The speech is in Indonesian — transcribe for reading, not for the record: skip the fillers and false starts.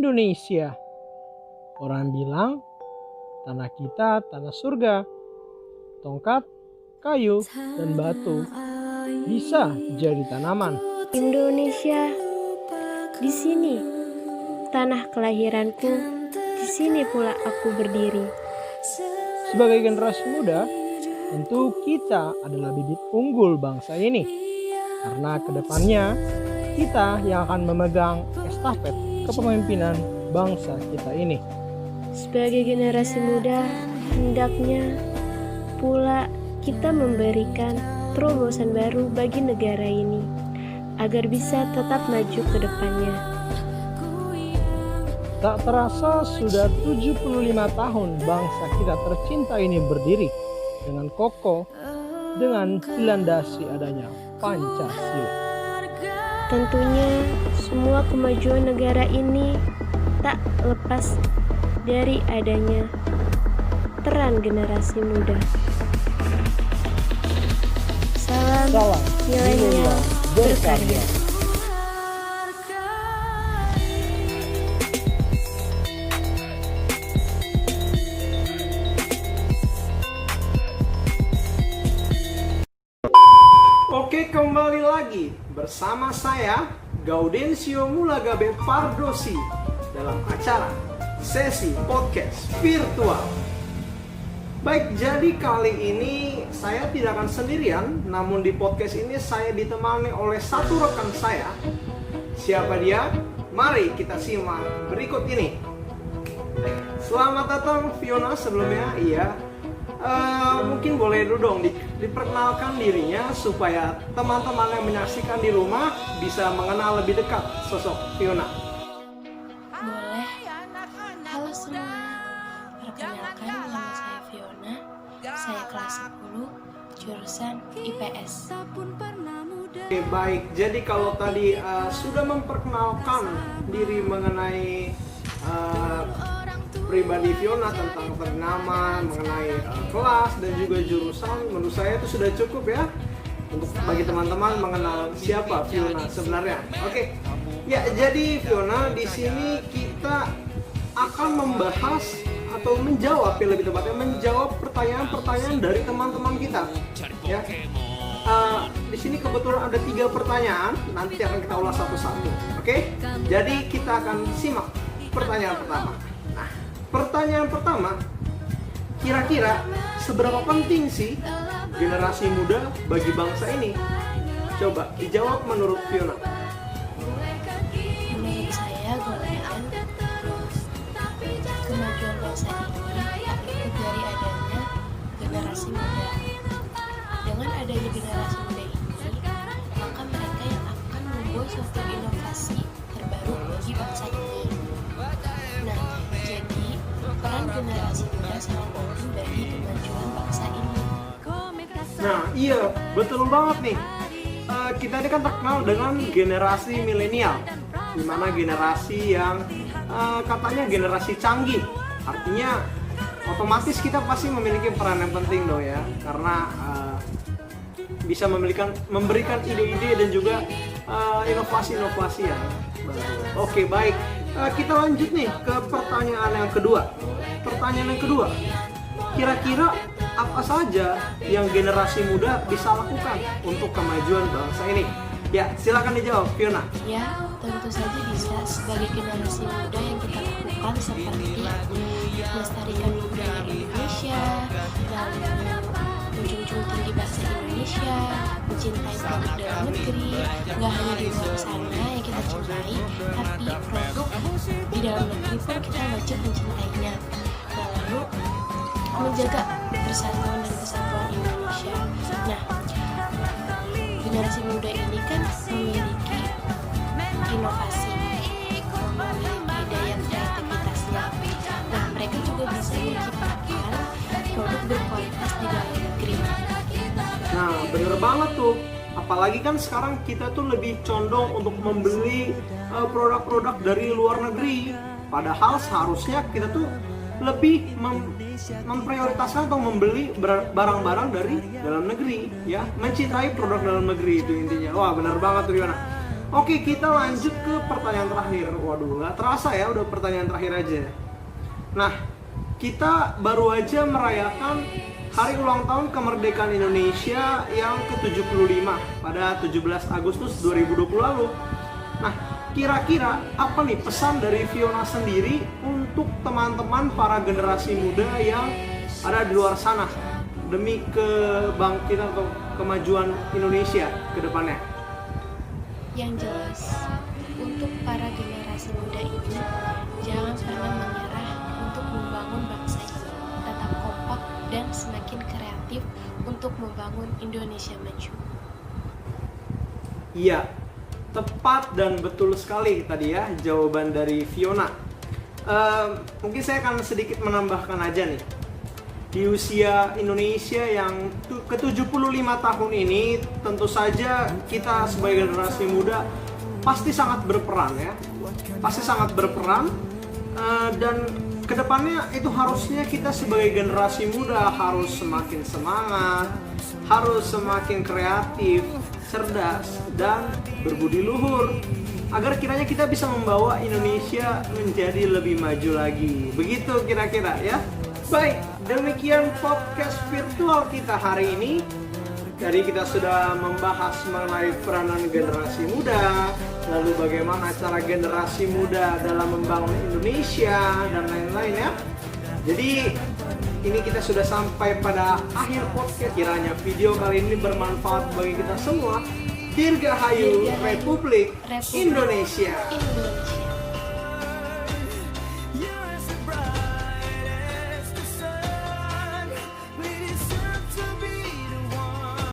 Indonesia. Orang bilang tanah kita tanah surga. Tongkat, kayu, dan batu bisa jadi tanaman. Indonesia, di sini tanah kelahiranku, di sini pula aku berdiri. Sebagai generasi muda, tentu kita adalah bibit unggul bangsa ini. Karena kedepannya kita yang akan memegang estafet kepemimpinan bangsa kita ini. Sebagai generasi muda, hendaknya pula kita memberikan terobosan baru bagi negara ini agar bisa tetap maju ke depannya. Tak terasa sudah 75 tahun bangsa kita tercinta ini berdiri dengan kokoh dengan dilandasi adanya Pancasila. Tentunya semua kemajuan negara ini tak lepas dari adanya peran generasi muda. Salam milenial berkarya. Oke, kembali lagi bersama saya Gaudensio Mulagabe Pardosi dalam acara Sesi Podcast Virtual. Baik, jadi kali ini saya tidak akan sendirian, namun di podcast ini saya ditemani oleh satu rekan saya. Siapa dia? Mari kita simak berikut ini. Selamat datang Fiona sebelumnya. Iya, mungkin boleh dulu dong diperkenalkan dirinya supaya teman-teman yang menyaksikan di rumah bisa mengenal lebih dekat sosok Fiona. Boleh. Halo semua. Perkenalkan, nama saya Fiona. Saya kelas 10, jurusan IPS. Oke, baik. Jadi kalau tadi sudah memperkenalkan diri mengenai pribadi Fiona tentang ternama, mengenai kelas dan juga jurusan, menurut saya itu sudah cukup ya untuk bagi teman-teman mengenal siapa Fiona sebenarnya. Oke. Ya, jadi Fiona, di sini kita akan membahas atau menjawab, ya lebih tepatnya menjawab pertanyaan-pertanyaan dari teman-teman kita. Ya. Di sini kebetulan ada 3 pertanyaan, nanti akan kita ulas satu-satu. Oke? Jadi kita akan simak pertanyaan pertama. Nah, pertanyaan pertama, kira-kira seberapa penting sih generasi muda bagi bangsa ini? Coba dijawab menurut Fiona. Menurut saya, golongan kemajuan bangsa ini terlihat dari adanya generasi muda. Dengan adanya generasi muda ini, maka mereka yang akan membuat suatu inovasi terbaru bagi bangsa ini. Nah, jadi peran generasi muda sangat penting bagi kemajuan bangsa ini. Nah, iya, betul banget nih. Kita ini kan terkenal dengan generasi milenial, di mana generasi yang katanya generasi canggih. Artinya otomatis kita pasti memiliki peran yang penting dong ya, karena bisa memberikan ide-ide dan juga inovasi-inovasi yang baru. Oke, baik. Kita lanjut nih ke pertanyaan yang kedua. Pertanyaan yang kedua, kira-kira apa saja yang generasi muda bisa lakukan untuk kemajuan bangsa ini? Ya, silakan dijawab, Fiona. Ya, tentu saja bisa. Sebagai generasi muda yang kita lakukan seperti melestarikan budaya Indonesia, lalu menjunjung tinggi bahasa Indonesia, mencintai produk dalam negeri. Nggak hanya di luar sana yang kita cintai, tapi produk di dalam negeri pun kita wajib mencintainya. Lalu menjaga persatuan dan kesatuan Indonesia. Nah, generasi muda ini kan memiliki inovasi, memiliki daya kreativitasnya. Nah, mereka juga bisa menciptakan produk berkualitas di dalam negeri. Nah, bener banget tuh. Apalagi kan sekarang kita tuh lebih condong untuk membeli produk-produk dari luar negeri. Padahal seharusnya kita tuh lebih memprioritaskan atau membeli barang-barang dari dalam negeri, ya, mencintai produk dalam negeri itu intinya. Wah, benar banget tuh Fiona. Oke, kita lanjut ke pertanyaan terakhir. Waduh, nggak terasa ya udah pertanyaan terakhir aja. Nah, kita baru aja merayakan hari ulang tahun kemerdekaan Indonesia yang ke-75 pada 17 Agustus 2020 lalu. Nah, kira-kira apa nih pesan dari Fiona sendiri untuk teman-teman para generasi muda yang ada di luar sana demi kebangkitan atau kemajuan Indonesia ke depannya? Yang jelas, untuk para generasi muda ini, jangan pernah menyerah untuk membangun bangsa ini. Tetap kompak dan semakin kreatif untuk membangun Indonesia maju. Iya, tepat dan betul sekali tadi ya jawaban dari Fiona. Mungkin saya akan sedikit menambahkan aja nih. Di usia Indonesia yang ke-75 tahun ini, tentu saja kita sebagai generasi muda pasti sangat berperan ya. Pasti sangat berperan, dan kedepannya itu harusnya kita sebagai generasi muda harus semakin semangat, harus semakin kreatif, cerdas, dan berbudi luhur agar kiranya kita bisa membawa Indonesia menjadi lebih maju lagi. Begitu kira-kira ya. Baik, demikian podcast virtual kita hari ini. Jadi kita sudah membahas mengenai peranan generasi muda, lalu bagaimana cara generasi muda dalam membangun Indonesia, dan lain-lain ya. Jadi ini kita sudah sampai pada akhir podcast. Kiranya video kali ini bermanfaat bagi kita semua. Dirgahayu Republik Indonesia.